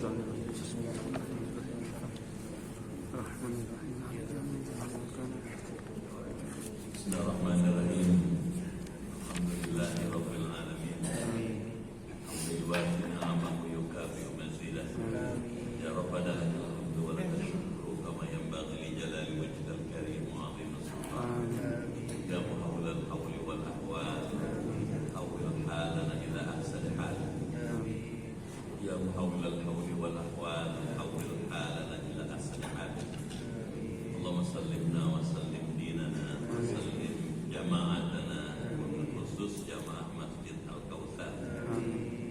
Bismillahirrahmanirrahim. Alhamdulillahirabbil alamin. Hamdan ni'amahu yukafi mazidah. Ya Rabbana lakal hamdu wa lakal syukru kama yanbaghi li jalali wajhikal karim wa 'azimi sultanik. Ya muhawwilal hawli wal ahwal, hawwil halana ila ahsani hal. Ya muhawwilal hawli wal ahwal, hawwil halana ila ahsani hal. Allahumma sallimna wa sallim dinana wa sallim jama'atana wa khusus jamaah Masjid Al-Kautsar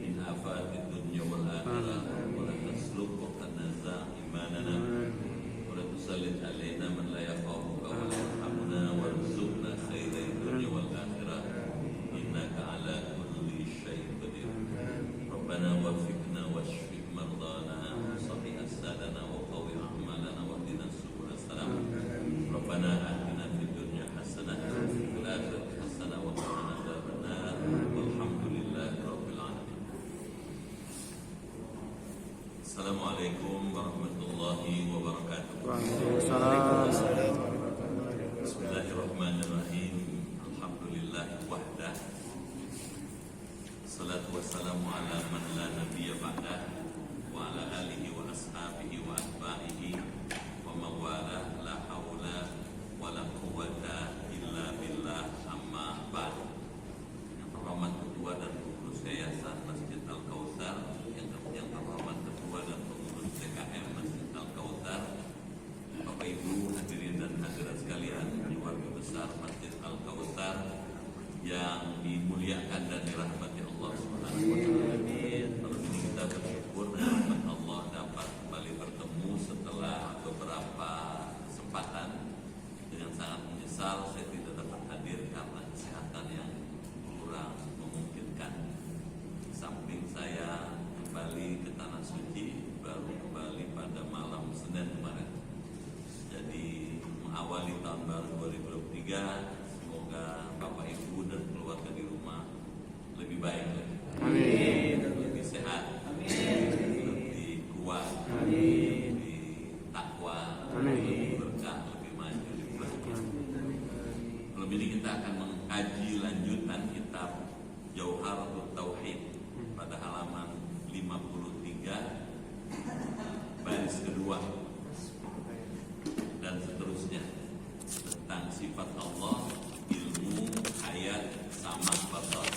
min afatid dunya wal akhirah wa la tasluk wa tanaza imanana wa la tusallit alaina man la yakhafuka wa la yarhamuna warzuqna khairal dunya wal akhirah innaka ala kulli syai'in qadir. Rabbana wafiqna washfi mardana sahih as-sadana wa qawi a'malana wa hdina subul salam. Rabbana atina fid dunya hasanah wa fil akhirati hasanah wa qina adzabannar. Walhamdulillahi rabbil alamin. Assalamualaikum warahmatullahi wabarakatuh. Waalaikumsalam. Bismillahirrahmanirrahim. Alhamdulillahi wahdah. Salatu wassalamu ala man la nabiyya ba'dah wa ala alihi wa ashabihi wa atba'ihi wa mawala la hawla wa la quwwata illa billah amma ba'd. Yang terhormat ketua dan pengurus Yayasan Masjid Al-Kautsar, yang terhormat ketua dan pengurus DKM Masjid Al-Kautsar, Bapak Ibu hadirin dan hadirat sekalian, keluarga besar Masjid Al-Kautsar yang dimuliakan dan dirahmati Allah Subhanahu wa taala. Malam ini kita bersyukur dengan rahmat Allah dapat kembali bertemu setelah beberapa kesempatan. Dengan sangat menyesal saya tidak dapat hadir karena kesehatan yang kurang memungkinkan. Di samping saya kembali ke tanah suci, baru kembali pada malam Senin kemarin. Jadi mengawali tahun baru 2023, semoga Bapak Ibu dan keluarga di rumah lebih baik lagi. Amin. Lebih sehat. Amin. Lebih kuat. Amin. Lebih takwa. Amin. Lebih berkah, lebih maju, lebih bahagia. Malam ini kita akan mengkaji lanjutan kitab Jauharatul Tauhid pada halaman 53 baris kedua dan seterusnya, tentang sifat Allah, ilmu, hayat, sama, basar.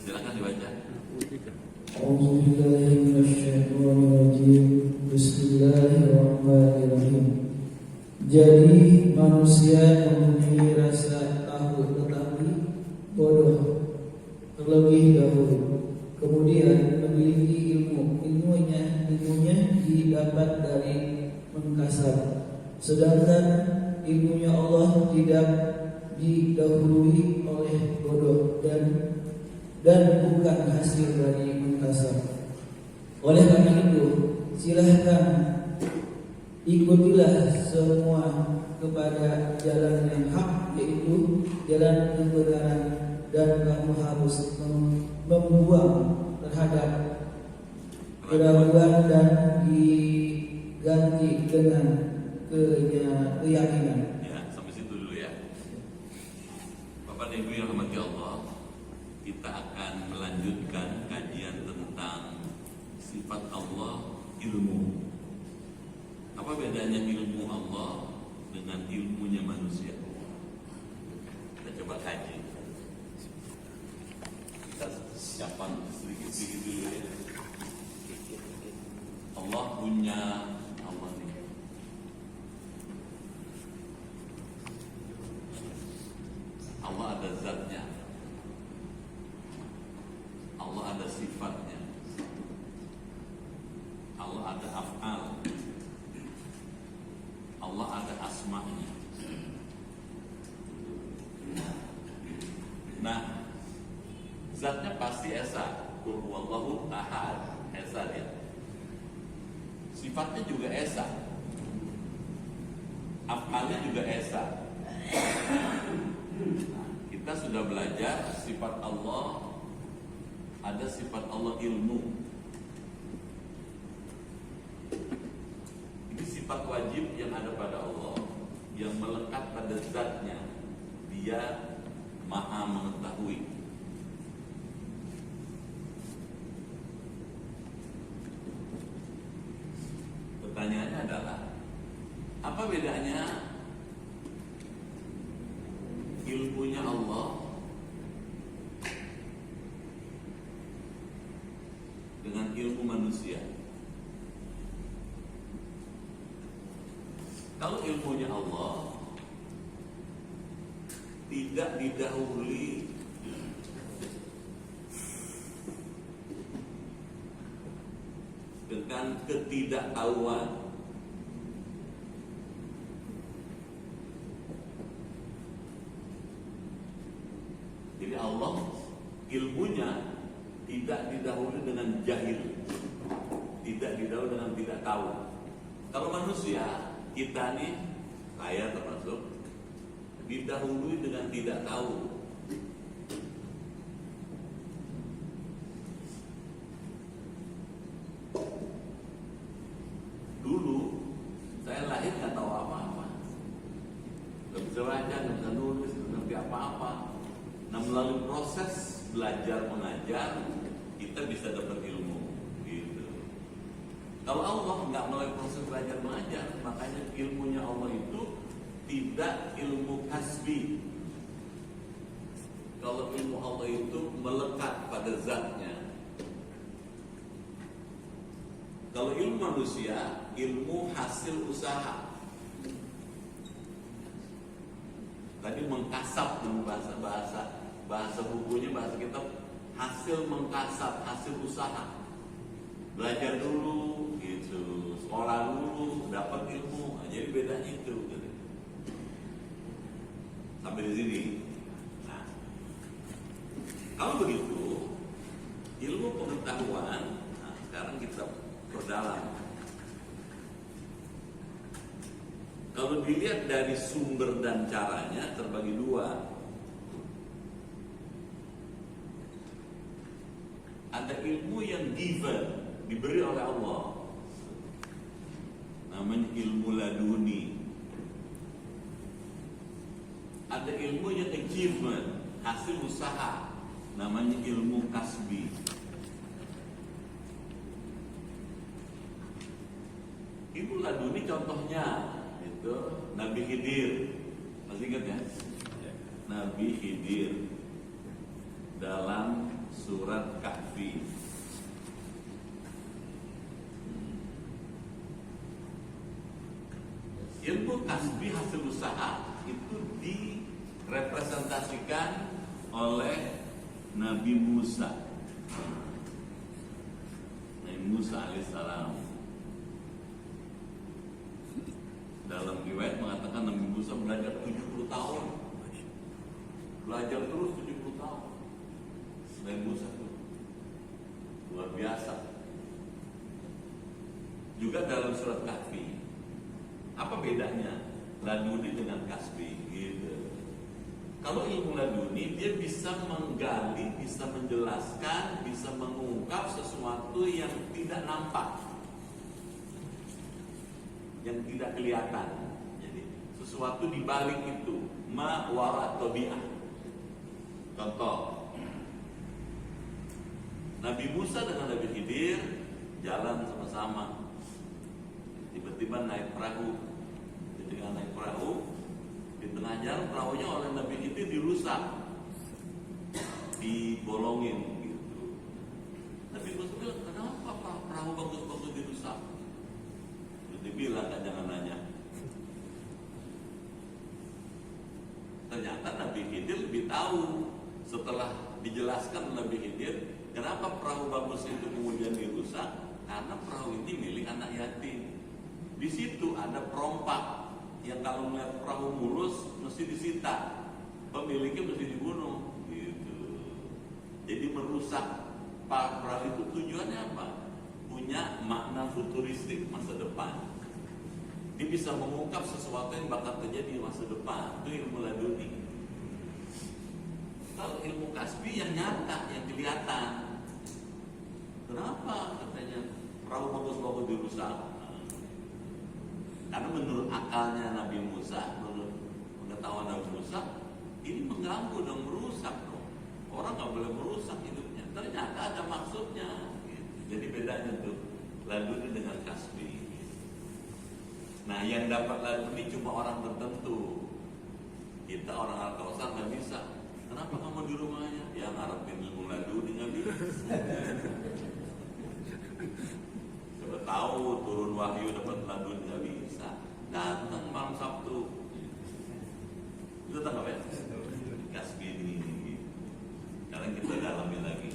Silakan dibaca. A'udzubillahi minasyaitonirrajim. Bismillahirrahmanirrahim. Jadi manusia mempunyai rasa tahu tetapi bodoh terlebih dahulu. Kemudian memiliki ilmu. Ilmunya didapat dari mengkasab. Sedangkan ilmunya Allah tidak didahului oleh bodoh dan bukan hasil dari mengkasab. Oleh karena itu, silahkan ikutilah semua kepada jalan yang hak, yaitu jalan kebenaran, dan kamu harus membuang terhadap keraguan dan diganti dengan keyakinan. Ya, sampai situ dulu ya. Bapak dan Ibu yang rahmati Allah, kita akan melanjutkan kajian tentang sifat Allah, ilmu. Apa bedanya ilmu Allah dengan ilmunya manusia? Kita coba kaji. Kita siapkan sedikit-sedikit dulu ya. Allah punya Allah nih. Allah ada zatnya, Allah ada sifatnya, Allah ada af'al, Allah ada asma'nya. Nah, zatnya pasti esa, Qul huwallahu ahad, esa dia. Sifatnya juga esa, af'alnya juga esa. Kita sudah belajar sifat Allah, ada sifat Allah ilmu. sifat wajib yang ada pada Allah, yang melekat pada zatnya. Dia maha mengetahui. Pertanyaannya adalah, apa bedanya ilmunya Allah dengan ilmu manusia? Kalau ilmunya Allah tidak didahului dengan ketidaktahuan, jadi Allah ilmunya tidak didahului dengan jahil, tidak didahului dengan tidak tahu. Kalau manusia, kita nih, saya termasuk, didahului dengan tidak tahu. Dulu saya lahir nggak tahu apa-apa, nggak bisa baca, nggak bisa nulis, nggak ngerti apa-apa. Nah, melalui proses belajar mengajar, kita bisa dapat ilmu. Gitu. Kalau Allah nggak melalui proses belajar mengajar, makanya ilmunya Allah itu tidak ilmu kasbi. Kalau ilmu Allah itu melekat pada zatnya. Kalau ilmu manusia, ilmu hasil usaha. Tadi mengkasap dengan bahasa bukunya, bahasa kitab, hasil mengkasap, hasil usaha. Belajar dulu, gitu, sekolah dulu, dapat ilmu. Jadi bedanya itu. Gitu. Sampai di sini. Nah, kalau begitu, ilmu pengetahuan. Nah, sekarang kita perdalam. Kalau dilihat dari sumber dan caranya terbagi dua. Ada ilmu yang given, diberi oleh Allah, namanya ilmu laduni. Ada ilmu yang achievement, hasil usaha, namanya ilmu kasbi. Ilmu laduni contohnya itu Nabi Khidir, masih ingat ya? Nabi Khidir dalam surat Kahfi. Ilmu kasbi hasil usaha itu direpresentasikan oleh Nabi Musa. Nabi Musa alaihissalam. Dalam riwayat mengatakan Nabi Musa belajar 70 tahun. Belajar terus 70 tahun. Nabi Musa itu luar biasa. Juga dalam surat Kahfi. Apa bedanya laduni dengan kasbi? Gitu. Kalau ilmu laduni, dia bisa menggali, bisa menjelaskan, bisa mengungkap sesuatu yang tidak nampak, yang tidak kelihatan. Jadi sesuatu di balik itu, ma wara tabi'ah. Contoh, Nabi Musa dengan Nabi Khidir jalan sama-sama. Tiba-tiba naik perahu. Ketika naik perahu, di tengah jalan perahunya oleh Nabi Khidir dirusak, dibolongin gitu. Nabi Musa bilang, kenapa perahu bagus-bagus dirusak? Dibilang, kan jangan nanya. Ternyata Nabi Khidir lebih tahu. Setelah dijelaskan Nabi Khidir, kenapa perahu bagus itu kemudian dirusak? Karena perahu ini milik anak yatim. Di situ ada perompak yang kalau melihat perahu mulus mesti disita, pemiliknya mesti dibunuh. Gitu. Jadi merusak perahu itu tujuannya apa? Punya makna futuristik masa depan. Dia bisa mengungkap sesuatu yang bakal terjadi di masa depan. Itu ilmu laduni. Kalau ilmu kasbi yang nyata, yang kelihatan. Kenapa katanya perahu bagus-bagus dirusak? Karena menurut akalnya Nabi Musa, menurut pengetahuan Nabi Musa, ini mengganggu dong, merusak dong. Orang nggak boleh merusak hidupnya. Ternyata ada maksudnya. Gitu. Jadi bedanya tuh laduni dengan kasbi. Gitu. Nah, yang dapat laduni cuma orang tertentu. Kita orang Al-Kausar nggak bisa. Kenapa kamu di rumahnya? Ya ngarepin ilmu laduni nggak bisa. Coba tahu turun wahyu dapat laduni nggak bisa. Datang malam Sabtu. Itu tangkap ya? Kasbi ini. Sekarang kita dalami lagi.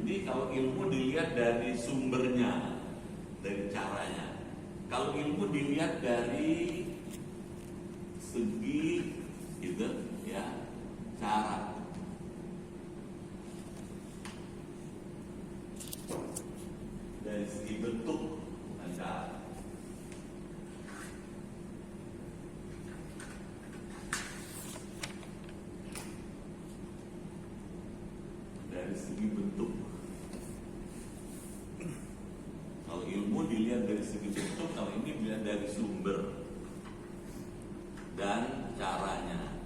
Ini kalau ilmu dilihat dari sumbernya, dari caranya. Kalau ilmu dilihat dari segi gitu ya, cara. Dari segi bentuk dan cara. Dari segi bentuk. Kalau ilmu dilihat dari segi bentuk, kalau ini dilihat dari sumber dan caranya.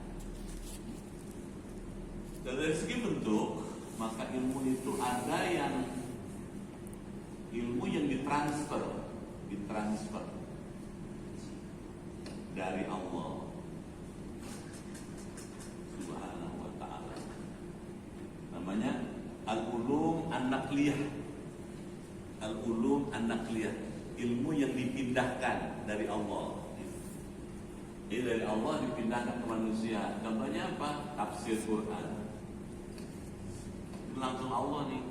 Dan dari segi bentuk, maka ilmu itu ada yang ilmu yang ditransfer dari Allah Subhanahu wa ta'ala. Namanya al-ulum an-naqliyah. Al-ulum an-naqliyah, ilmu yang dipindahkan dari Allah. Jadi dari Allah dipindahkan ke manusia. Contohnya apa? Tafsir Quran. Langsung Allah nih.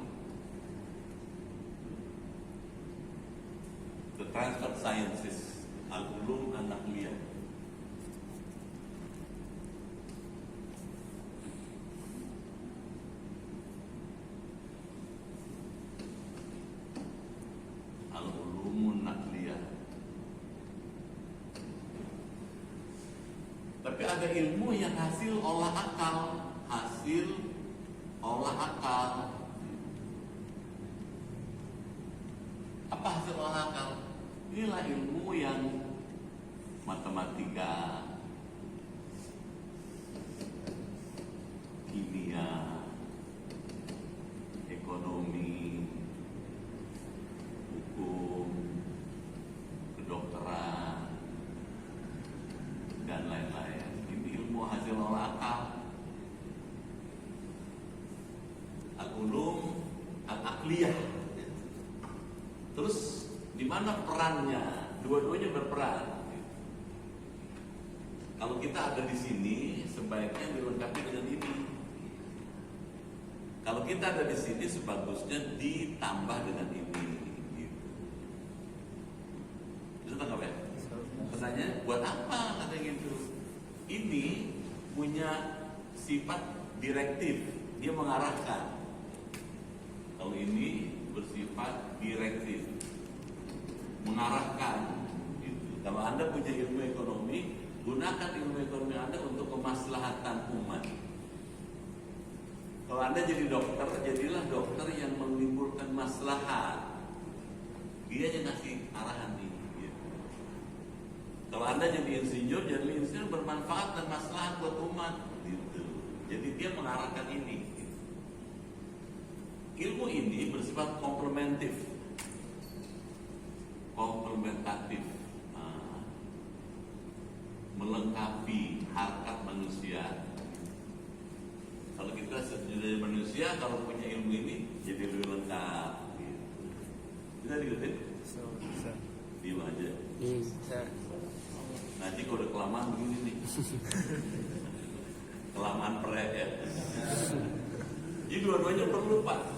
The transfer sciences, al-ulum an-naqliyah. Al-ulumun naqliyah. Tapi ada ilmu yang hasil olah akal, Apa hasil olah akal? Inilah ilmu yang matematika, kimia, ekonomi, hukum, kedokteran, dan lain-lain. Ini ilmu hasil olah akal. Al-ulum al-aqliyah. Terus di mana perannya? Dua-duanya berperan. Kalau kita ada di sini, sebaiknya dilengkapi dengan ini. Kalau kita ada di sini, sebagusnya ditambah dengan ini. Gitu. Bisa tangkap ya? Pertanyaan, buat apa katanya gitu? Ini punya sifat direktif, dia mengarahkan. Kalau ini bersifat direktif, mengarahkan. Gitu. Kalau Anda punya ilmu ekonomi, gunakan ilmu ekonomi Anda untuk kemaslahatan umat. Kalau Anda jadi dokter, jadilah dokter yang menimbulkan maslahat. Dia yang ngasih arahan nih. Gitu. Kalau Anda jadi insinyur, jadi insinyur bermanfaat dan maslahat buat umat. Gitu. Jadi dia mengarahkan ini. Ilmu ini bersifat komplementatif, melengkapi harkat manusia. Kalau kita jadi manusia, kalau punya ilmu ini jadi lebih lengkap. Gitu. Bisa diikutin? Bisa. Diam aja. Bisa. Nanti kalau udah kelamaan begini nih, kelamaan perek ya. Jadi dua-duanya perlu Pak.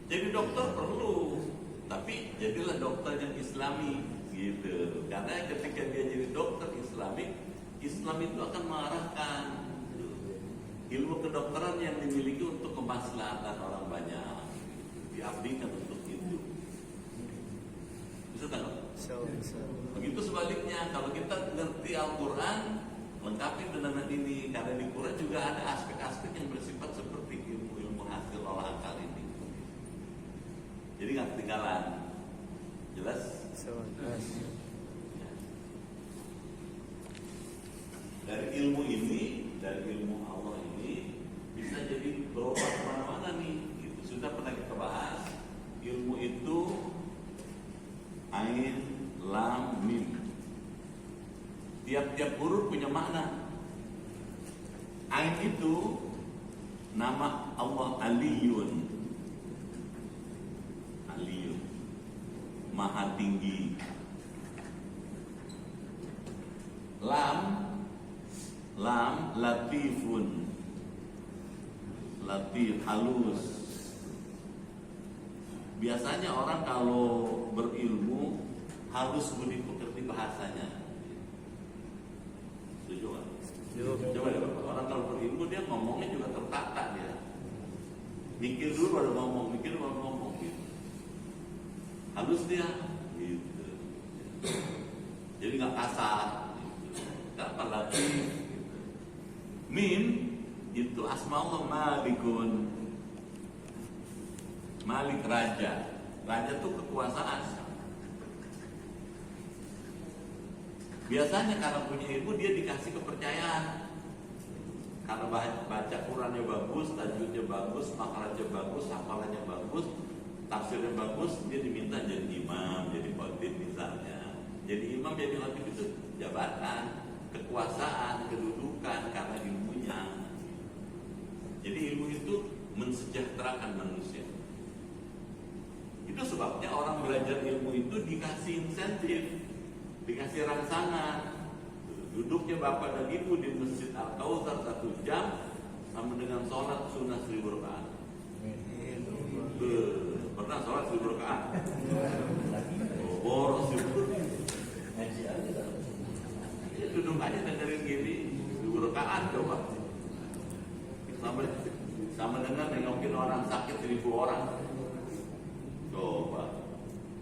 Jadi dokter perlu, tapi jadilah dokter yang Islami, gitu. Karena ketika dia jadi dokter Islami, Islam itu akan mengarahkan ilmu kedokteran yang dimiliki untuk kemaslahatan orang banyak, diabdikan untuk itu. Bisa tak? Bisa. Begitu sebaliknya, kalau kita ngerti Al-Quran, lengkapi dengan ini, karena di Quran juga ada aspek-aspek yang bersifat seperti ilmu hasil olah akal ini. Jadi nggak ketinggalan. Jelas? Jelas. Dari ilmu ini, dari ilmu Allah ini bisa jadi berobat kemana-mana nih. Gitu. Sudah pernah kita bahas. Ilmu itu ain, lam, mim. Tiap-tiap huruf punya makna. Ain itu nama Allah Aliyun. Aliyun, Maha Tinggi. Lam, latifun, latif, halus. Biasanya orang kalau berilmu halus budi pekerti bahasanya. Setuju nggak? Coba ya, orang kalau berilmu dia ngomongnya juga tertata dia. Mikir dulu baru ngomong, mikir baru ngomong gitu. Halus dia, gitu. Jadi nggak kasar. Gitu. Apa lagi? Gitu. Mim itu asma Allah Malikun. Malik raja. Raja itu kekuasaan. Biasanya karena punya ilmu dia dikasih kepercayaan. Karena baca Qurannya bagus, tajwidnya bagus, makarajnya bagus, hafalannya bagus, tafsirnya bagus, dia diminta jadi imam, jadi khatib misalnya. Jadi imam, jadi khatib itu jabatan, kekuasaan, kedudukan karena ilmunya. Jadi ilmu itu mensejahterakan manusia. Itu sebabnya orang belajar ilmu itu dikasih insentif, dikasih rangsangan. Duduknya bapak dan ibu di Masjid Al-Kautsar 1 jam sama dengan sholat sunnah 1000 rakaat. Pernah sholat 1000 rakaat? Boros itu. Duduk aja dengerin gini 1000 rakaat coba. Sama dengan nengokin orang sakit 1000 orang. Coba.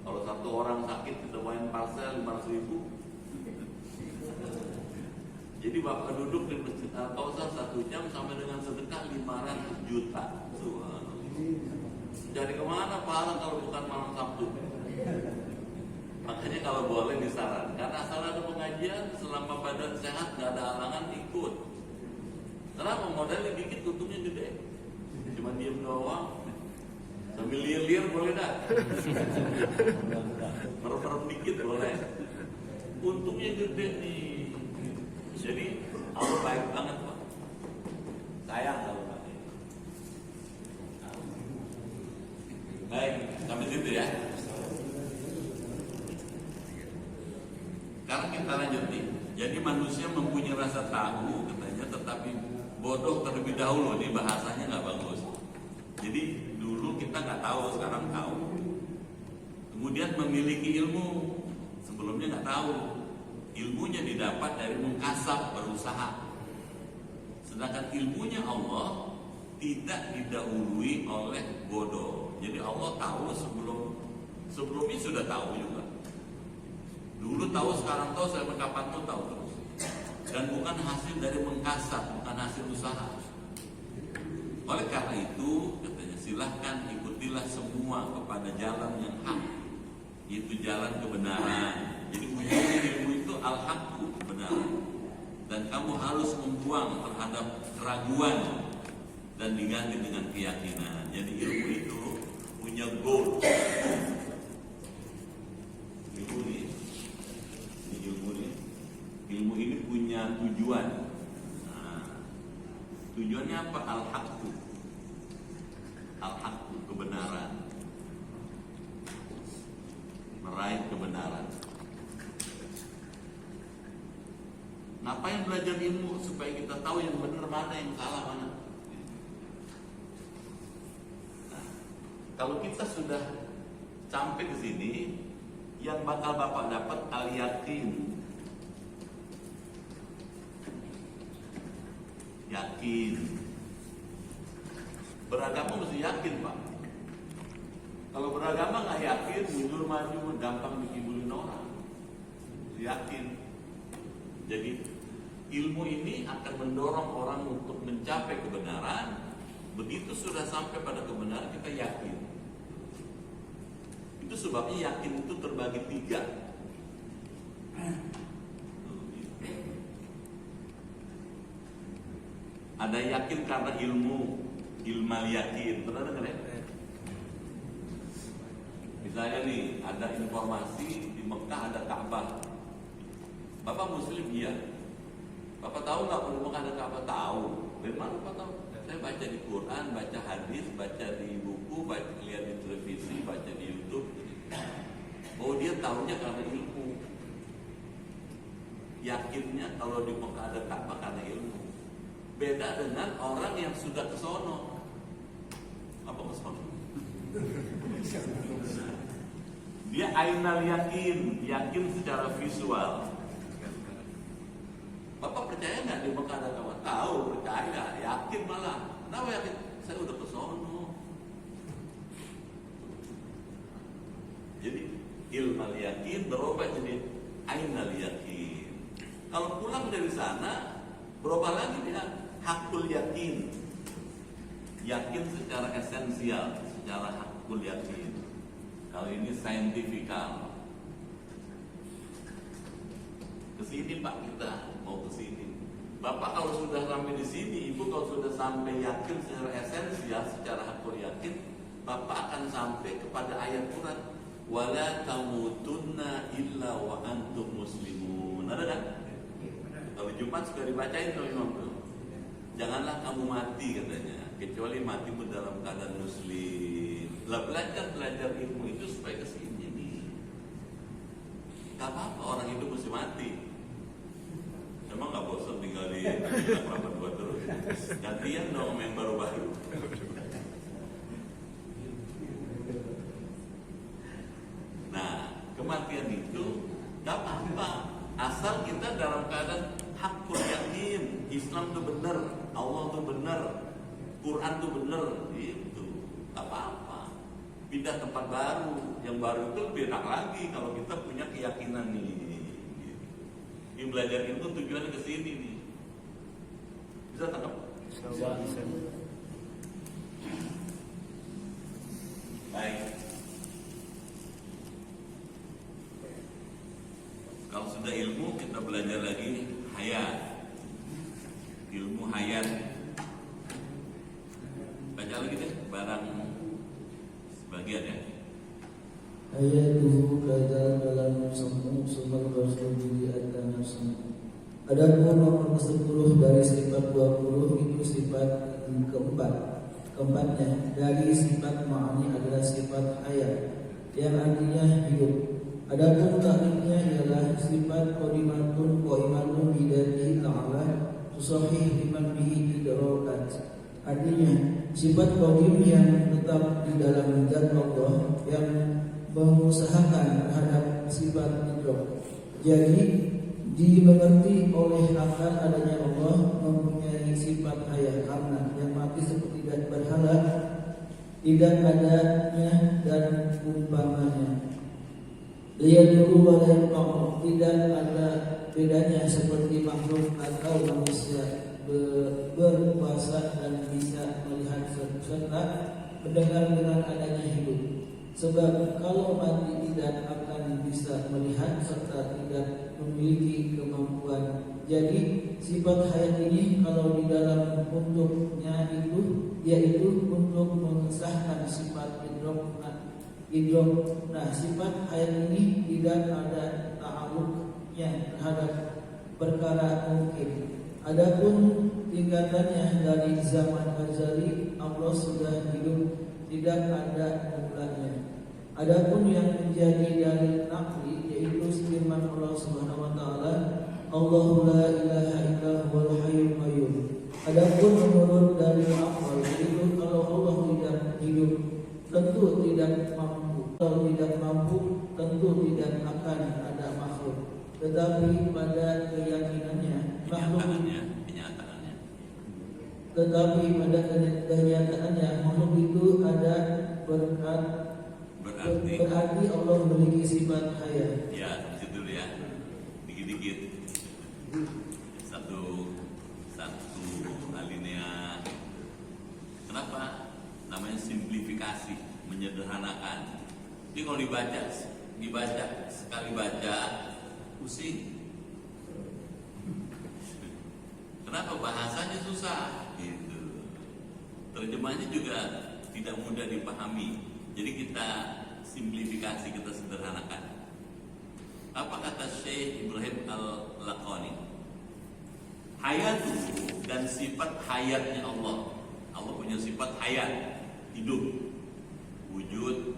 Kalau satu orang sakit kita main parcel 500.000. Jadi bapak duduk di Masjid Al-Kautsar 1 jam sama dengan sedekah 500 juta. Jadi kemana pahala kalau bukan malam Sabtu? Makanya kalau boleh disarankan, asal ada pengajian selama badan sehat nggak ada halangan ikut. Kenapa? Modalnya dikit, untungnya gede. Cuma diem doang, sambil lir-lir boleh dah. Merem-merem dikit boleh. Untungnya gede nih. Jadi Allah baik banget Pak. Sayang kalau pakai. Baik, sampai situ ya. Sekarang kita lanjut nih. Jadi manusia mempunyai rasa tahu katanya, tetapi bodoh terlebih dahulu. Ini bahasanya nggak bagus. Jadi dulu kita nggak tahu, sekarang tahu. Kemudian memiliki ilmu, sebelumnya nggak tahu. Ilmunya didapat dari mengkasab, berusaha. Sedangkan ilmunya Allah tidak didahului oleh bodoh. Jadi Allah tahu sebelumnya sudah tahu juga. Dulu tahu, sekarang tahu, sampai kapan tuh tahu terus. Dan bukan hasil dari mengkasab, bukan hasil usaha. Oleh karena itu, katanya silahkan ikutilah semua kepada jalan yang hak, yaitu jalan kebenaran. Jadi ujungnya ilmu itu al-haqqu, kebenaran. Dan kamu harus membuang terhadap keraguan dan diganti dengan keyakinan. Jadi ilmu itu punya goal. Ilmu ini punya tujuan. Nah, tujuannya apa? Al-haqqu. Al-haqqu, kebenaran. Meraih kebenaran. Ngapain belajar ilmu? Supaya kita tahu yang benar mana, yang salah mana. Nah, kalau kita sudah sampai ke sini, yang bakal Bapak dapat al-yakin. Yakin. Beragama mesti yakin Pak. Kalau beragama nggak yakin, mundur maju, gampang dikibulin orang. Yakin. Jadi ilmu ini akan mendorong orang untuk mencapai kebenaran. Begitu sudah sampai pada kebenaran, kita yakin. Itu sebabnya yakin itu terbagi 3. Ada yakin karena ilmal yakin, pernah dengar ya? Misalnya nih, ada informasi di Mekah ada Ka'bah. Bapak Muslim iya. Bapak tahu nggak di Mekah ada Ka'bah? Tahu. Dari mana Bapak tahu? Saya baca di Quran, baca hadis, baca di buku, lihat di televisi, baca di YouTube. Oh, dia tahunya karena ilmu. Yakinnya kalau di Mekah ada Ka'bah karena ilmu. Beda dengan orang yang sudah ke sono. Apa ke sono? Dia ainal yakin secara visual. Bapak percaya nggak di Mekah ada Ka'bah? Tahu, percaya, yakin malah. Kenapa yakin? Saya udah ke sono. Jadi ilmal yakin berubah jadi ainal yakin. Kalau pulang dari sana berubah lagi dia hakul yakin. Yakin secara esensial, secara hakul yakin. Kali ini saintifikal. Kesini Pak, kita mau kesini. Bapak kalau sudah sampai di sini, Ibu kalau sudah sampai yakin secara esensial, secara hakul yakin, Bapak akan sampai kepada ayat Quran, wala tamutunna illa wa antum muslimun. Ada kan? Kalau Jumat sudah dibacain tuh Imam tuh. Janganlah kamu mati katanya, kecuali matimu dalam keadaan muslim. Lah belajar ilmu itu supaya kesini nih. Gak apa-apa orang itu mesti mati. Emang gak bosan tinggal di rapat buat terus. Gantian dong yang baru-baru. Nah, kematian itu gak apa-apa, asal kita dalam keadaan hakul yakin. Islam itu benar, Allah itu benar, Quran itu benar, itu gak apa-apa. Pindah tempat baru, yang baru itu lebih enak lagi kalau kita punya keyakinan nih. Ini belajar ilmu tujuannya ke sini nih. Bisa tangkap? Bisa. Baik. Kalau sudah ilmu, kita belajar lagi hayat. Ilmu hayat. Baca lagi deh, barang sebagian ya. Ayatuhu kata dalam semu sumal rasul jadi ada nafsu. Adapun nomor ke-10 dari sifat 20 itu sifat keempatnya dari sifat ma'ani adalah sifat hayat yang artinya hidup. Adapun taklifnya ialah sifat qaimatun bidatihi ta'ala tusahih liman bihi idrokat. Artinya sifat qadim yang tetap di dalam zat Allah yang mengusahakan terhadap sifat idrok. Jadi dimengerti oleh akal adanya Allah mempunyai sifat hayat karena yang mati seperti tidak berhala, tidak adanya dan umpamanya. Dia dulu walau tidak ada bedanya seperti makhluk atau manusia berkuasa dan bisa melihat serta mendengar dengan adanya hidup. Sebab kalau mati tidak akan bisa melihat serta tidak memiliki kemampuan. Jadi sifat hayat ini kalau di dalam untuknya itu yaitu untuk mengesahkan sifat idrok. Nah, sifat hayat ini tidak ada ta'alluqnya terhadap perkara mungkin. Adapun tingkatannya dari zaman azali Allah sudah hidup, tidak ada mulanya. Adapun yang menjadi dari nakli yaitu firman Allah Subhanahu wa taala, Allahu la ilaha illa huwal hayyul qayyum. Adapun menurut dari akal yaitu kalau Allah tidak hidup tentu tidak mampu. Kalau tidak mampu tentu tidak akan ada makhluk. Tetapi pada keyakinannya makhluk kenyataannya. Tetapi pada kenyataannya makhluk itu ada berarti Allah memiliki sifat hayat. Ya, lanjut dulu ya. Dikit-dikit. Satu alinea. Kenapa? Namanya simplifikasi, menyederhanakan. Jadi kalau dibaca sekali baca pusing. Kenapa? Bahasanya susah gitu. Terjemahnya juga tidak mudah dipahami. Jadi kita simplifikasi, kita sederhanakan. Apa kata Syekh Ibrahim Al-Laqani? Hayatu, dan sifat hayatnya Allah. Allah punya sifat hayat, hidup, wujud,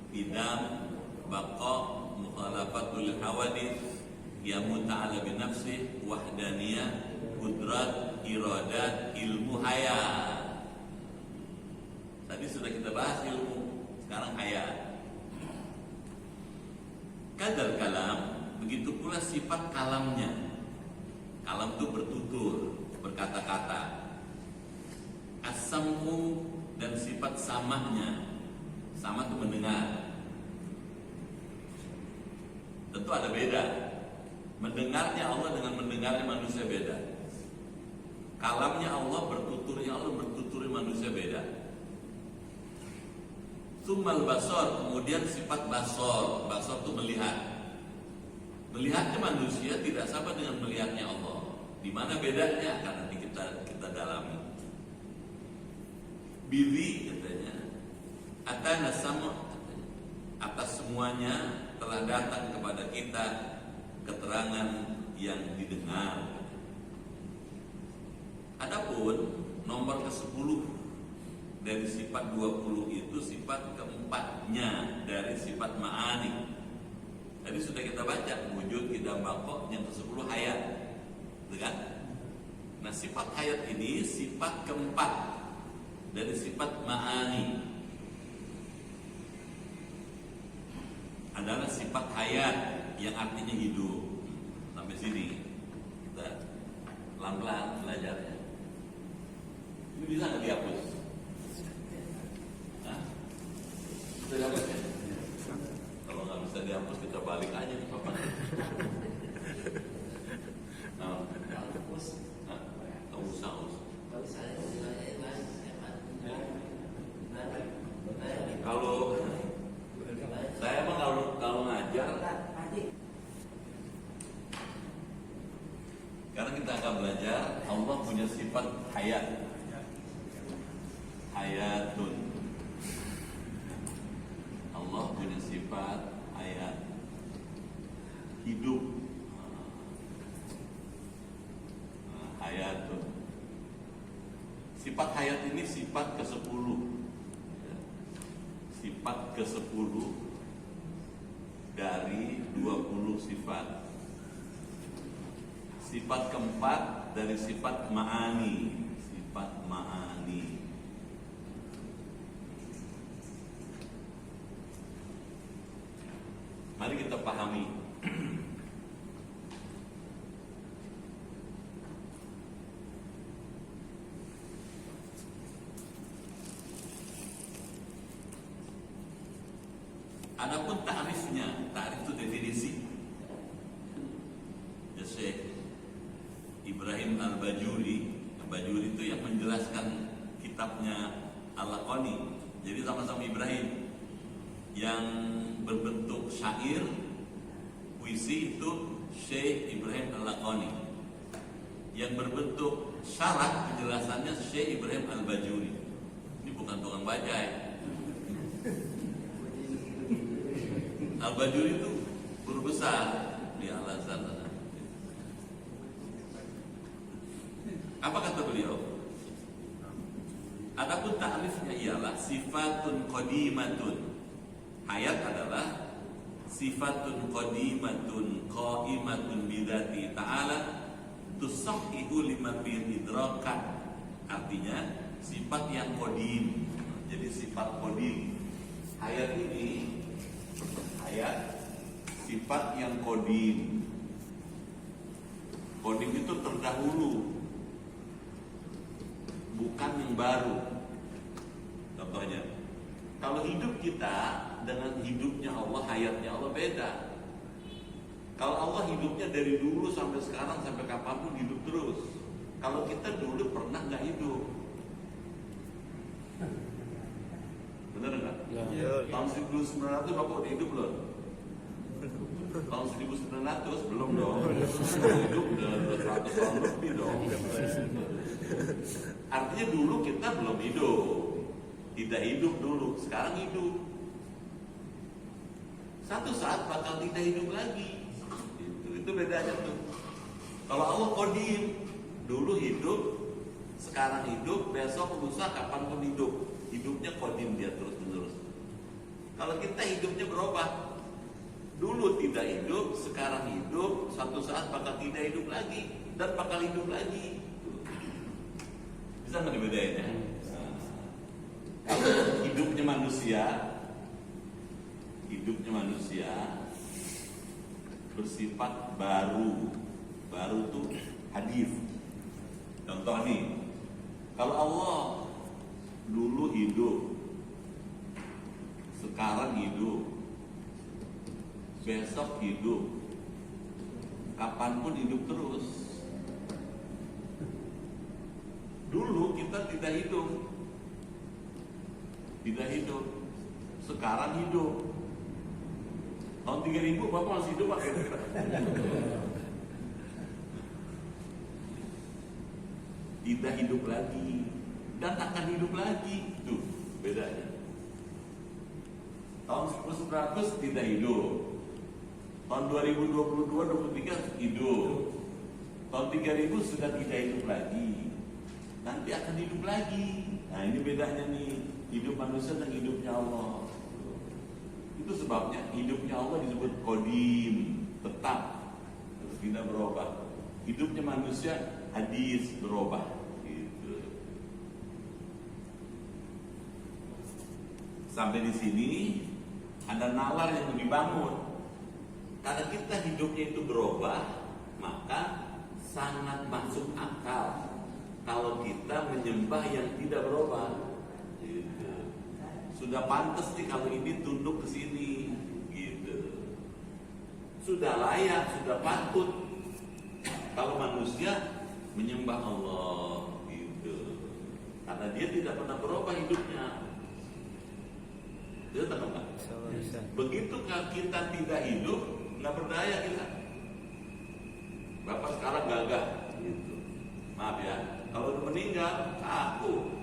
idam, baqa, mukhalafatul hawadith, yamu ta'ala binafsih, wahdaniyah, kudrat, iradat, ilmu hayat. Tadi sudah kita bahas ilmu, sekarang hayat. Kadal kalam, begitu pula sifat kalamnya. Kalam itu bertutur, berkata-kata. As-sam'u, dan sifat samahnya. Sama itu mendengar. Tentu ada beda. Mendengarnya Allah dengan mendengarnya manusia beda. Kalamnya Allah, bertuturnya Allah, bertuturnya manusia beda. Tsummal basar, kemudian sifat basar. Basar itu melihat. Melihatnya manusia tidak sama dengan melihatnya Allah. Di mana bedanya? Karena nanti kita dalami. Bili katanya, atana sama, atas semuanya telah datang kepada kita keterangan yang didengar. Adapun nomor ke-10 dari sifat 20 itu sifat keempatnya dari sifat ma'ani. Tadi sudah kita baca wujud, idam, baqa, yang ke-10 hayat. Betul kan? Nah, sifat hayat ini sifat keempat dari sifat ma'ani. Adalah sifat hayat yang artinya hidup. Sampai sini kita pelan-pelan belajarnya. Ini bisa nggak dihapus? Nah, bisa dihapus ya? Kalau nggak bisa dihapus kita balik aja nih Bapak. Nah, usah. Kalau saya emang kalau ngajar, karena kita akan belajar Allah punya sifat hayat, hayatun. Allah punya sifat hayat, hidup, hayatun. Sifat hayat ini sifat ke-10. Sifat ke-10 dari 20 sifat. Sifat keempat dari sifat ma'ani. Sifat ma'ani. Mari kita pahami. Adapun ta'rifnya, ta'rif itu definisi. Ya Syekh Ibrahim Al-Bajuri itu yang menjelaskan kitabnya Al-Laqani. Jadi sama-sama Ibrahim. Yang berbentuk syair, puisi itu Syekh Ibrahim Al-Laqani. Yang berbentuk syarat penjelasannya Syekh Ibrahim Al-Bajuri. Ini bukan tukang bajai. Al-Bajuri itu guru besar di Al-Azhar. Apa kata beliau? Adapun ta'rifnya ialah sifatun qadimatun. Hayat adalah sifatun qadimatun qaimatun bidzati ta'ala tusahhihu lima bil idrakan. Artinya sifat yang qadim. Jadi sifat qadim. Hayat ini hayat sifat yang qadim. Qadim itu terdahulu, bukan yang baru. Contohnya, kalau hidup kita dengan hidupnya Allah, hayatnya Allah beda. Kalau Allah hidupnya dari dulu sampai sekarang, sampai kapanpun hidup terus. Kalau kita dulu pernah nggak hidup, benar nggak? Tahun 1900 Bapak udah hidup belum? Tahun 1900 belum dong. Hidup udah 100 tahun lebih dong. Artinya dulu kita belum hidup. Tidak hidup dulu, sekarang hidup. Satu saat bakal tidak hidup lagi. Itu bedanya tuh. Kalau Allah qadim, dulu hidup, sekarang hidup, besok lusa kapanpun hidup. Hidupnya qadim dia terus-menerus. Kalau kita hidupnya berubah. Dulu tidak hidup, sekarang hidup, satu saat bakal tidak hidup lagi dan bakal hidup lagi. Bisa nggak dibedain ya? Hidupnya manusia bersifat baru tuh hadis. Contoh nih, kalau Allah dulu hidup, sekarang hidup, besok hidup, kapanpun hidup terus. Dulu kita tidak hidup, sekarang hidup. Tahun 3000 Bapak masih hidup Pak? Tidak hidup lagi dan akan hidup lagi. Tuh bedanya. Tahun 1900 tidak hidup. Tahun 2022-23 hidup. Tahun 3000 sudah tidak hidup lagi. Nanti akan hidup lagi. Nah ini bedanya nih, hidup manusia dan hidupnya Allah. Itu sebabnya hidupnya Allah disebut qadim, tetap, tidak berubah. Hidupnya manusia hadis, berubah. Gitu. Sampai di sini ada nalar yang dibangun. Karena kita hidupnya itu berubah, maka sangat masuk akal kalau kita menyembah yang tidak berubah. Gitu. Sudah pantas nih kalau ini tunduk ke sini, gitu. Sudah layak, sudah patut kalau manusia menyembah Allah, gitu. Karena dia tidak pernah berubah hidupnya. Dia tahu nggak? Begitu kita tidak hidup, nggak berdaya kita. Bapak sekarang gagah, gitu. Maaf ya, kalau udah meninggal, aku.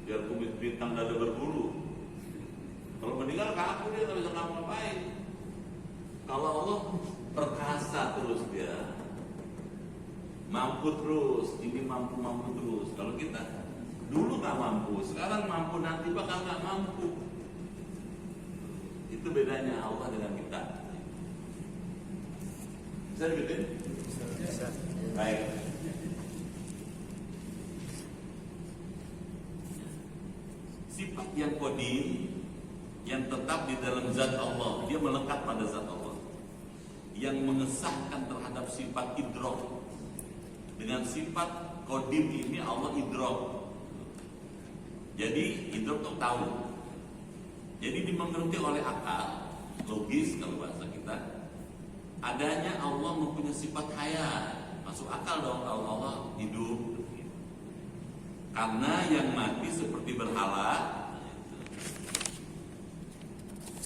Biar kumis bintang dada berbulu. Kalau meninggal kaku dia nggak bisa ngapa-ngapain. Kalau Allah perkasa terus dia, mampu terus, ini mampu terus. Kalau kita dulu nggak mampu, sekarang mampu, nanti bakal nggak mampu. Itu bedanya Allah dengan kita. Bisa dibedain? Bisa. Baik. Sifat yang qadim, yang tetap di dalam zat Allah, dia melekat pada zat Allah, yang mengesahkan terhadap sifat idrok. Dengan sifat qadim ini Allah idrok. Jadi idrok itu tahu. Jadi dimengerti oleh akal, logis kalau bahasa kita. Adanya Allah mempunyai sifat hayat, masuk akal dong kalau Allah hidup. Karena yang mati seperti berhala,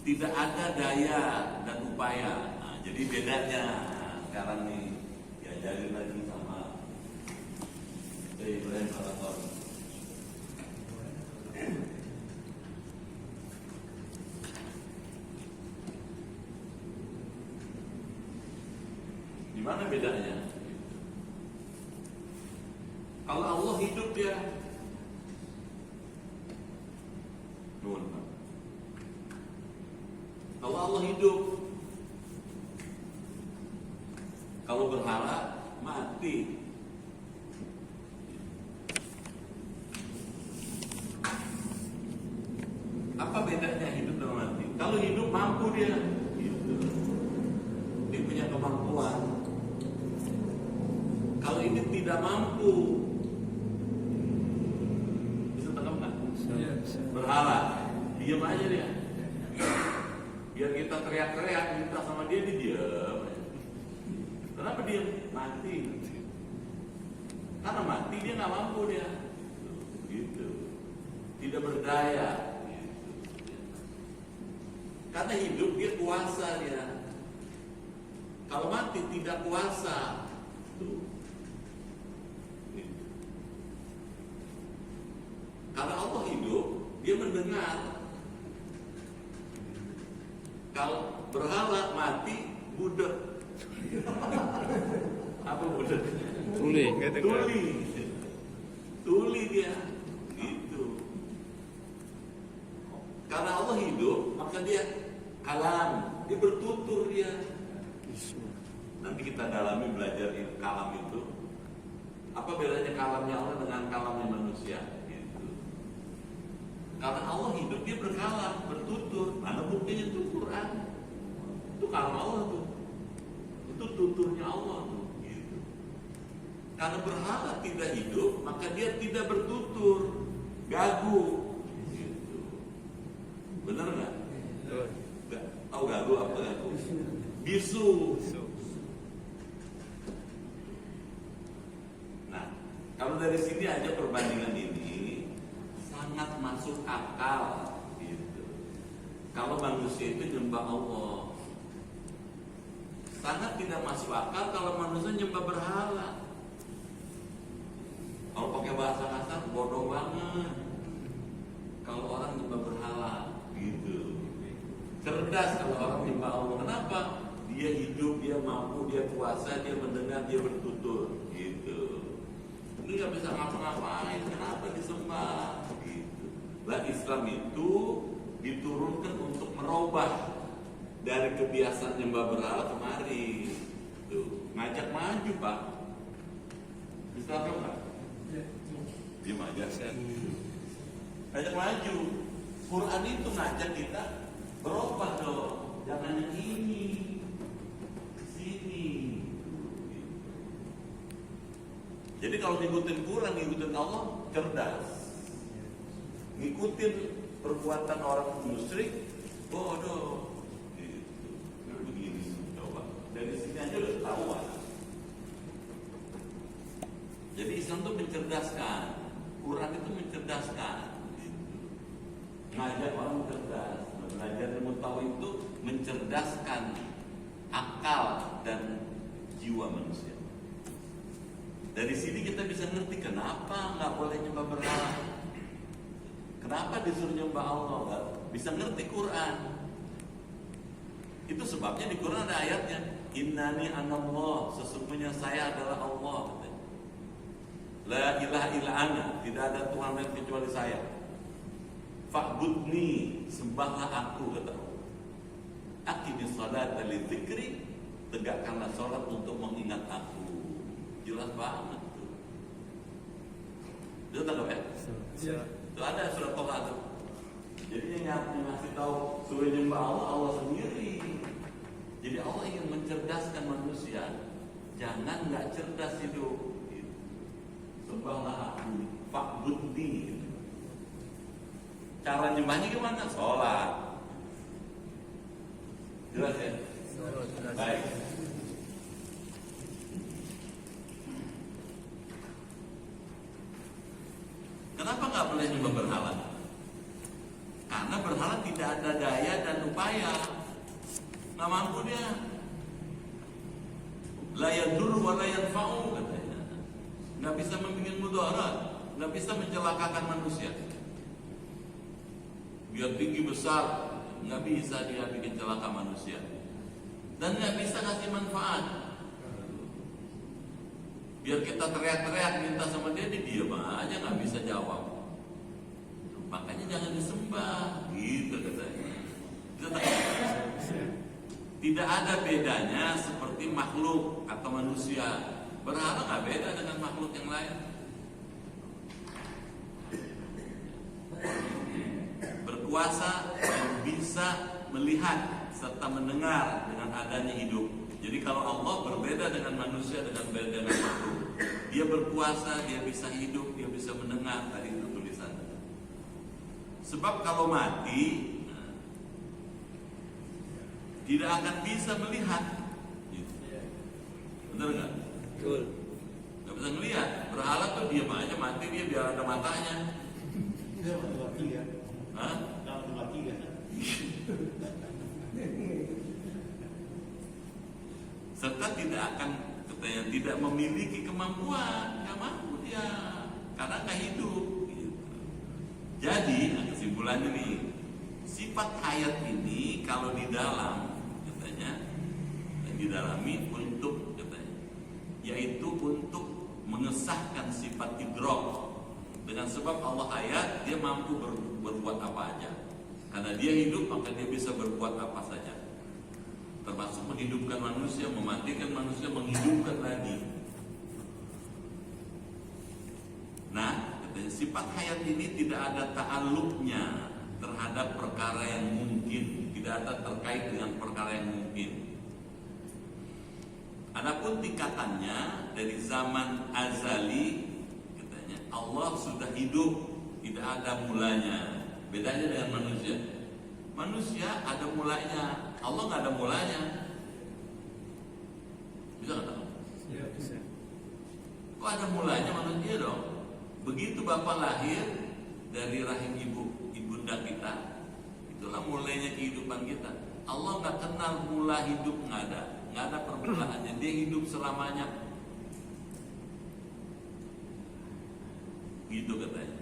tidak ada daya dan upaya. Nah, jadi bedanya sekarang nih diajarin lagi sama Ibrahim Salator. Gimana bedanya? Kalau Allah hidup dia kalau Allah hidup, kalau berhala mati. Apa bedanya hidup dan mati? Kalau hidup mampu dia, gitu. Dia punya kemampuan. Kalau ini tidak mampu, bisa tangkap nggak? Berhala, diam aja dia. Biar kita teriak-teriak minta sama dia diam. Kenapa dia mati? Karena mati dia nggak mampu dia. Gitu. tidak berdaya. Gitu. Karena hidup dia kuasa dia. Kalau mati tidak kuasa. Tuh. Gitu. Karena Allah hidup, dia mendengar. Kalau berhala mati, budek. Apa budek? Tuli. Tuli dia. Gitu. Karena Allah hidup, maka dia kalam, dia bertutur dia. Nanti kita dalami belajar kalam itu. Apa bedanya kalamnya Allah dengan kalamnya manusia? Gitu. Karena Allah hidup, dia berkalam, bertutur. Mana buktinya itu Quran? Itu kalam Allah tuh. Itu tuturnya Allah tuh. Gitu. Karena berhala tidak hidup, maka dia tidak bertutur, gagu. Gitu. Benar nggak? Nggak. Tahu gagu apa gagu? Bisu. Nah, kalau dari sini aja perbandingan ini sangat masuk akal. Gitu. Kalau manusia itu nyembah Allah, sangat tidak masuk akal kalau manusia nyembah berhala. Kalau pakai bahasa kasar, bodoh banget. Kalau orang nyembah berhala, gitu. Cerdas kalau orang nyembah Allah. Kenapa? Dia hidup, dia mampu, dia kuasa, dia mendengar, dia bertutur, gitu. Ini nggak bisa ngapa-ngapain. Kenapa disembah? Gitu. Lah Islam itu diturunkan untuk merubah dari kebiasaan nyembah berhala kemari. Tuh, ngajak maju, Pak. Bisa apa enggak? Diam aja. Ngajak maju. Quran itu ngajak kita berubah dong. Jangan yang ini. Sini. Jadi kalau ngikutin Quran, ngikutin Allah, cerdas. Ngikutin perbuatan orang musyrik, bodoh. Begini, coba dari sini aja udah ketahuan. Jadi Islam itu mencerdaskan, Quran itu mencerdaskan, ngajak orang cerdas, belajar ilmu tauhid itu mencerdaskan akal dan jiwa manusia. Dari sini kita bisa ngerti kenapa nggak boleh nyembah berhala, kenapa disuruh nyembah Allah, bisa ngerti Quran. Itu sebabnya di Quran ada ayatnya, Innani anallah, sesungguhnya saya adalah Allah. La ilaha illa ana, tidak ada Tuhan lain kecuali saya. Fa'budni, sembahlah aku, kata Allah. Aqimis salata li dzikri, tegakkanlah salat untuk mengingat aku. Jelas banget tuh. Itu tangkap ya? Itu ada surat Toha tuh. Jadi yang ngasih tahu suruh nyembah Allah, Allah sendiri. Jadi Allah ingin mencerdaskan manusia. Jangan nggak cerdas hidup. Sembahlah aku, fa'budni. Cara nyembahnya gimana? Sholat. Jelas ya? Baik. Kenapa nggak boleh nyembah berhala? Karena berhala tidak ada daya dan upaya, nggak mampu dia. La yadur wa la yanfa'u, katanya. Nggak bisa membuat mudarat, nggak bisa mencelakakan manusia. Biar tinggi besar, nggak bisa dia bikin celaka manusia, dan nggak bisa kasih manfaat. Biar kita teriak-teriak minta sama dia diam aja, nggak bisa jawab. Makanya jangan disembah, gitu katanya. Tidak ada bedanya seperti makhluk atau manusia. Berhala nggak beda dengan makhluk yang lain. Berkuasa dan bisa melihat serta mendengar dengan adanya hidup. Jadi kalau Allah berbeda dengan manusia, dengan makhluk. Dia berkuasa, dia bisa hidup, dia bisa mendengar. Tadi itu tulisan. Sebab kalau mati tidak akan bisa melihat. Benar nggak? Betul. Nggak bisa melihat. Berhala tuh diam aja, mati dia biar ada matanya. Hah? Serta tidak memiliki kemampuan, nggak mampu dia, karena nggak hidup. Gitu. Jadi kesimpulannya nih, sifat hayat ini kalau di dalam katanya didalami untuk katanya, yaitu untuk mengesahkan sifat idrok. Dengan sebab Allah hayat, dia mampu berbuat apa aja. Karena dia hidup, maka dia bisa berbuat apa saja. Termasuk menghidupkan manusia, mematikan manusia, menghidupkan lagi. Nah, katanya, sifat hayat ini tidak ada ta'alluqnya terhadap perkara yang mungkin, tidak ada terkait dengan perkara yang mungkin. Adapun tingkatannya dari zaman azali, katanya Allah sudah hidup, tidak ada mulanya. Bedanya dengan manusia. Manusia ada mulanya, Allah nggak ada mulanya. Bisa nggak tahu? Ya, bisa. Kok ada mulanya manusia dong? Begitu Bapak lahir dari rahim ibunda kita, itulah mulainya kehidupan kita. Allah nggak kenal mula hidup, nggak ada permulaannya. Dia hidup selamanya. Gitu katanya.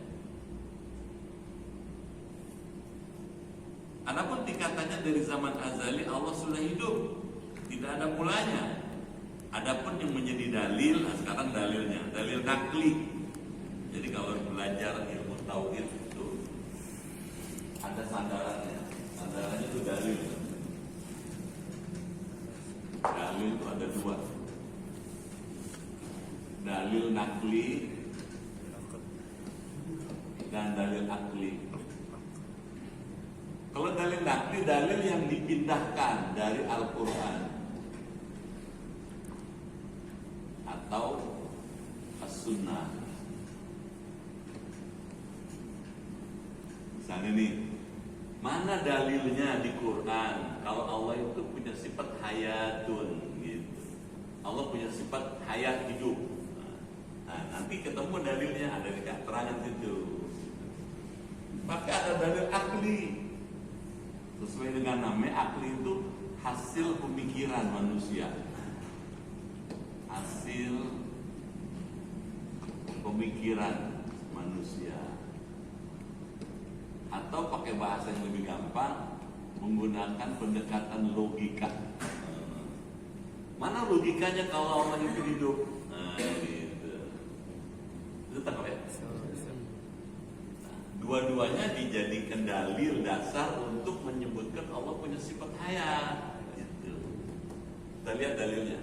Adapun tingkatannya dari zaman azali, Allah sudah hidup, tidak ada mulanya. Adapun yang menjadi dalil, nah sekarang dalilnya, dalil nakli. Jadi kalau belajar ilmu tauhid itu ada sandarannya. Sandarannya itu dalil. Dalil itu ada dua. Dalil nakli dan dalil akli. Kalau dalil nakli, dalil yang dipindahkan dari Al-Quran atau As-Sunnah. Misalnya nih, mana dalilnya di Quran kalau Allah itu punya sifat hayatun gitu. Allah punya sifat hayat hidup. Nah, nanti ketemu dalilnya ada di keterangan situ. Maka ada dalil akli. Sesuai dengan namanya, akli itu hasil pemikiran manusia. Hasil pemikiran manusia. Atau pakai bahasa yang lebih gampang, menggunakan pendekatan logika. Mana logikanya kalau orang itu hidup? Nah, gitu. Itu tangkap ya? Dua-duanya dijadikan dalil dasar untuk menyebutkan Allah punya sifat hayat. Gitu. Kita lihat dalilnya.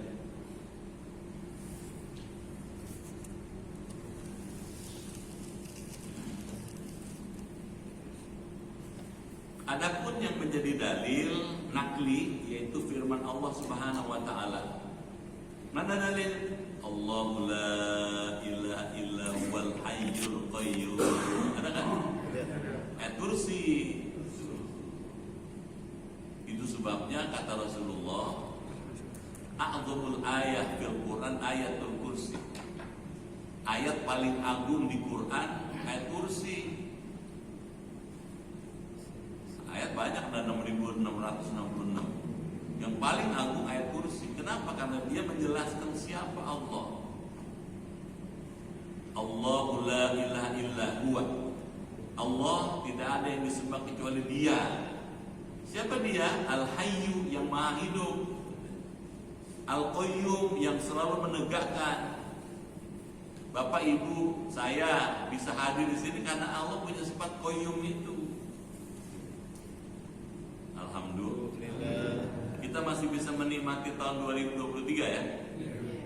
Adapun yang menjadi dalil nakli, yaitu firman Allah Subhanahu wa taala. Mana dalil? Allahu la ilaha illa huwal hayyul qayyum. Ada kan? Ayat kursi. Itu sebabnya kata Rasulullah, a'zamul ayat fil Quran ayatul kursi. Ayat paling agung di Quran ayat kursi. Ayat banyak, ada 6.666. Yang paling agung ayat kursi. Kenapa? Karena dia menjelaskan siapa Allah. Allahu la ilaha illa huwa. Allah tidak ada yang disembah kecuali Dia. Siapa Dia? Al-Hayyu, yang maha hidup. Al-Qayyum, yang selalu menegakkan. Bapak Ibu, saya bisa hadir di sini karena Allah punya sifat Qayyum itu. Alhamdulillah. Kita masih bisa menikmati tahun 2023 ya.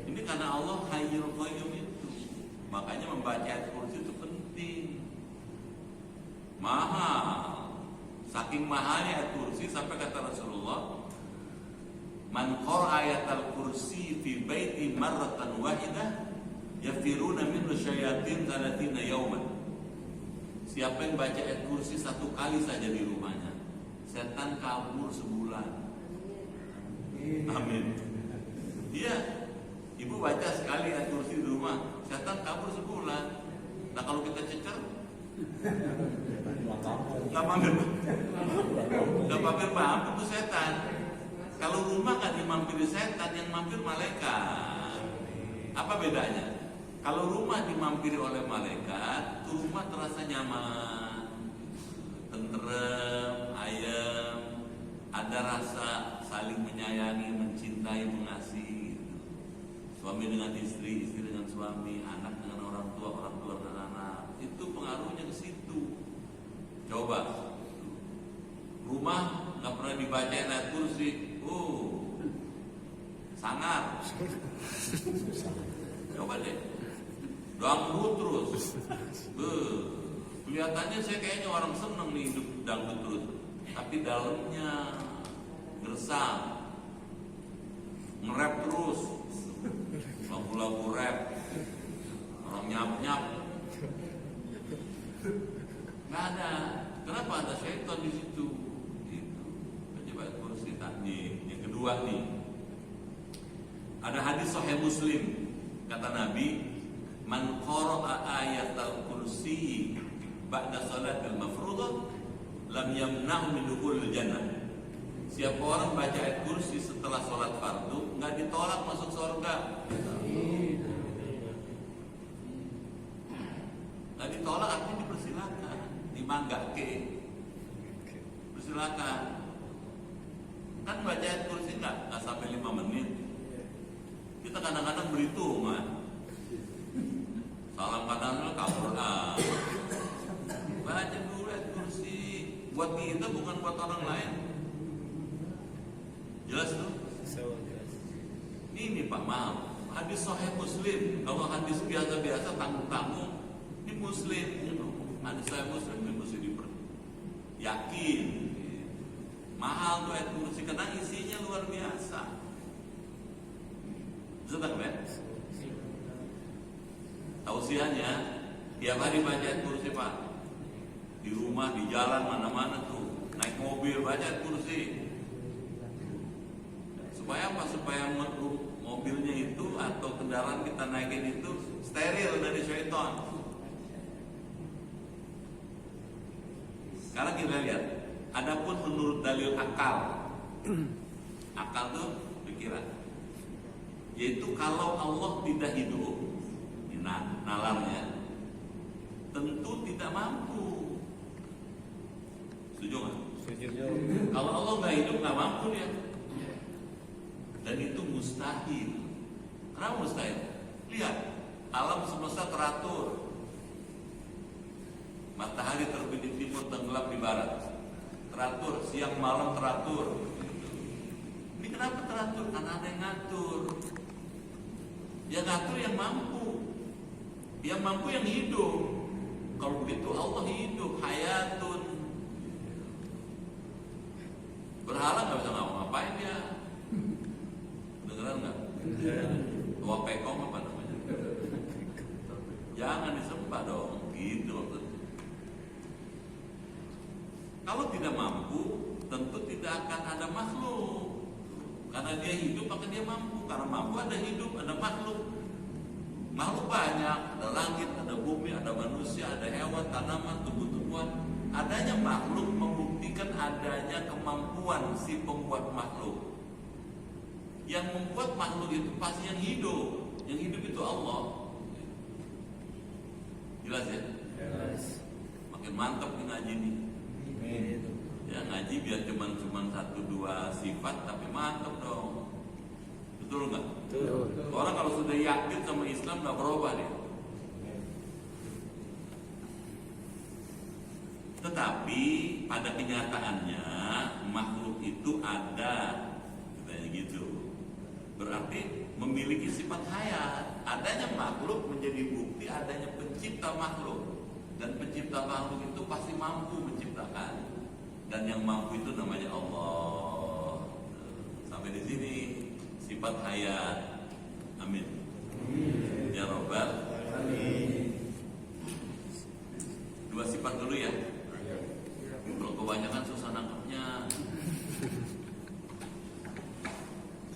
Ini karena Allah Hayyul Qayyum itu. Makanya membaca ayat kursi itu penting. Mahal. Saking mahalnya ayat kursi sampai kata Rasulullah, man qara ayatal kursi fi baiti marratan wahidah yafiruna minhu syayatin 30 yawman. Siapa yang baca ayat kursi satu kali saja di rumahnya, setan kabur sebulan. Amin. Iya, ibu baca sekali ayat kursi di rumah, setan kabur sebulan. Nah kalau kita cecer, Nggak mampir, nggak mampir mampir itu setan. Kalau rumah nggak dimampiri setan, yang mampir malaikat. Apa bedanya? Kalau rumah dimampiri oleh malaikat, tuh rumah terasa nyaman, tentrem, ayem, ada rasa saling menyayangi, mencintai, mengasihi. Suami dengan istri, istri dengan suami, anak dengan orang tua dengan anak. Itu pengaruhnya ke situ. Coba, rumah nggak pernah dibacain ayat kursi, sangar. Coba deh, dangdut terus. Kelihatannya saya kayaknya orang seneng nih hidup dangdut terus, tapi dalamnya gersang, nge-rap terus, lagu-lagu rap, orang nyap-nyap. Nggak ada. Kenapa? Ada syaitan di situ. Itu. Coba kursi tadi. Yang kedua nih, ada hadis Sahih Muslim. Kata Nabi, man qara'a ayatal kursi ba'da salatil mafruḍah lam yamna'hu min dukhulil jannah. Siapa orang baca ayat kursi setelah sholat fardu, nggak ditolak masuk surga. Nggak ditolak artinya dipersilakan, dimanggake, persilakan. Kan baca ayat kursi nggak sampai 5 menit. Kita kadang-kadang berhitungan. Salam kadang-kadang kabur baca dulu ayat kursi. Buat kita bukan buat orang lain. Jelas tuh? Ini Pak Mal, hadis Sahih Muslim. Kalau hadis biasa-biasa tanggung-tanggung, ini Muslim. Hadis Sahih Muslim ini mesti yakin. Mahal tuh ayat kursi karena isinya luar biasa. Bisa tak kan? Tausiahnya tiap hari baca ayat kursi Pak. Di rumah, di jalan, mana-mana tuh. Naik mobil baca ayat kursi. Supaya apa? Supaya mobilnya itu atau kendaraan kita naikin itu steril dari syaitan. Sekarang kita lihat, adapun menurut dalil akal, akal itu pikiran, yaitu kalau Allah tidak hidup, nalarnya, tentu tidak mampu. Setuju nggak? Setuju. Kalau Allah nggak hidup nggak mampu dia. Dan itu mustahil. Kenapa mustahil? Lihat, alam semesta teratur. Matahari terbit di timur, tenggelam di barat. Teratur, siang malam teratur. Ini kenapa teratur? Karena ada yang ngatur. Yang ngatur yang mampu. Yang mampu yang hidup. Kalau begitu Allah hidup, hayatun. Berhala nggak bisa ngapain dia. Dengeran nggak? Tua pekong apa namanya? Jangan disembah dong, gitu. Kalau tidak mampu, tentu tidak akan ada makhluk. Karena dia hidup, maka dia mampu. Karena mampu ada hidup, ada makhluk. Makhluk banyak, ada langit, ada bumi, ada manusia, ada hewan, tanaman, tumbuh-tumbuhan. Adanya makhluk membuktikan adanya kemampuan si pembuat makhluk. Yang membuat makhluk itu pasti yang hidup. Yang hidup itu Allah. Jelas ya? Jelas. Makin mantap nih ngaji nih. Ya ngaji biar cuman 1-2 sifat tapi mantap dong. Betul nggak? Betul. Orang kalau sudah yakin sama Islam nggak berubah dia. Tetapi pada kenyataannya makhluk itu ada, katanya gitu. Berarti memiliki sifat hayat. Adanya makhluk menjadi bukti adanya pencipta makhluk. Dan pencipta makhluk itu pasti mampu menciptakan. Dan yang mampu itu namanya Allah. Sampai di sini sifat hayat. Amin. Ya Rabbal. Amin. 2 sifat dulu ya. Kalau kebanyakan susah nangkapnya.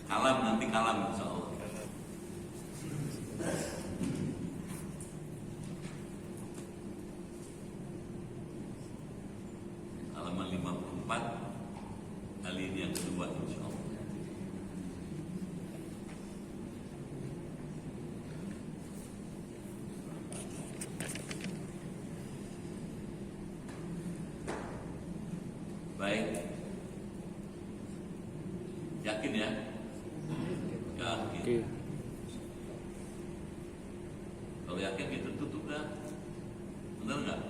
Kalam nanti kalam insya Allah. keempat, kali ini yang kedua insya Allah. Baik, yakin ya? Yakin. Kalau yakin kita tutup dah, benar nggak?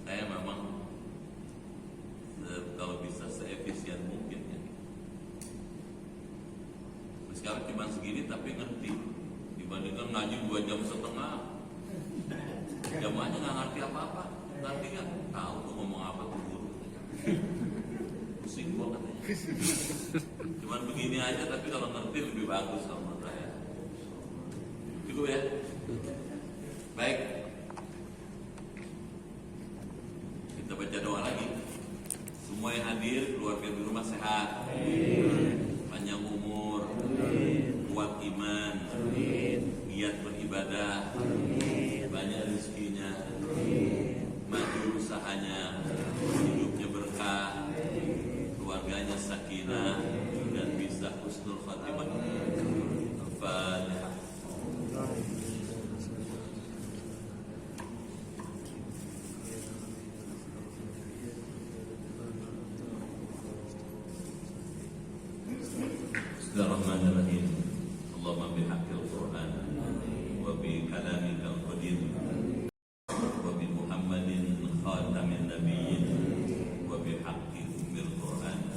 Saya memang kalau bisa seefisien mungkin ya. Sekarang cuma segini tapi ngerti, dibandingkan ngaji 2 jam setengah, jamaahnya nggak ngerti apa-apa. Ngerti nggak? Tahu tuh ngomong apa tuh guru. Pusing gua katanya. Cuman begini aja tapi kalau ngerti lebih bagus kalau menurut saya. Cukup ya? Baik. Kita baca doa lagi. Semua yang hadir, keluarga di rumah sehat, panjang umur, kuat iman, giat beribadah, banyak rezekinya, maju usahanya, hidupnya berkah, keluarganya sakinah, dan bisa husnul khatimah. Al-Fatihah. Bismillahirrahmanirrahim. Allahumma bihaqqil Qur'an wa bi kalamikal qadim wa bi Muhammadin khatamin nabiyyin wa bi haqqi ummil Qur'an.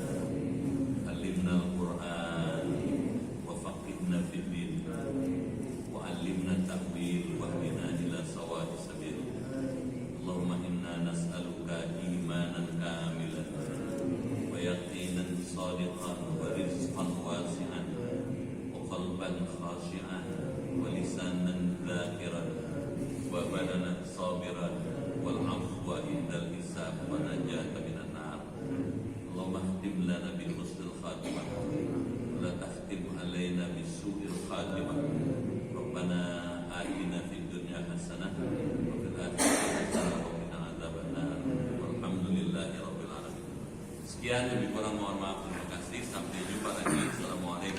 Alimna al-Qur'an wa faqihna fid din wa alimna ta'wil wa hdina ila sawa'is sabil. Allahumma inna nas'aluka imanan kamilan wa yaqinan sadiqan wa rizqan wasi'an wa qalban khashi'an wa lisanan dhakiran wa badanan sabiran wal afwa indal hisab wa najata minan nar. Allahumma khtim lana bil husnil khatimah wa la takhtim alaina bis su'il khatimah. Rabbana atina fid dunya hasanah wa fil akhirati hasanah wa qina adzabannar. Walhamdulillahi rabbil alamin. Sekian, lebih kurang mohon maaf. Terima kasih. Sampai jumpa lagi. Assalamualaikum.